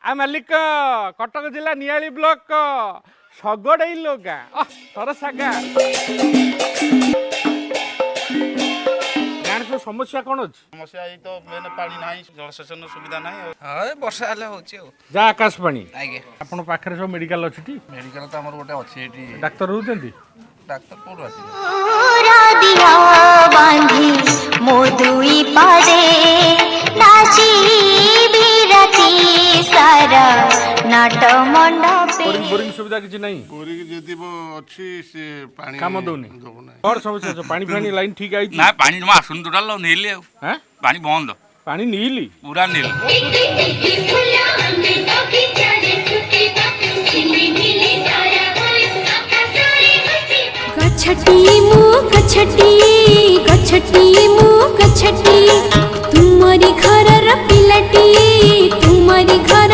मालिक कटक जिला नियाली ब्लॉक सगड़ेलो गाँ सरसा गाँ सब समस्या कौन अच्छी समस्या यही तो मेन पानी ना जलसेचन सुविधा ना हाँ वर्षा हेल्ले हो जा आकाशवाणी आगे आपण पाखे सब मेडिकल अच्छी मेडिकल तो आमर गोटे अच्छी डाक्तर रोचंती डाक्तर कौन आस बोरिंग सुविधा किसी नहीं बोरिंग जदि अच्छी से पानी काम दौनी और समस्या पानी फानी लाइन ठीक आई ना पानी जमा आसुन टोटाल नीली हैं पानी बंद पानी नीली पूरा नील गछटी मु गछटी गछटी मु गछटी तुमरी घर र पिलटी तुमरी घर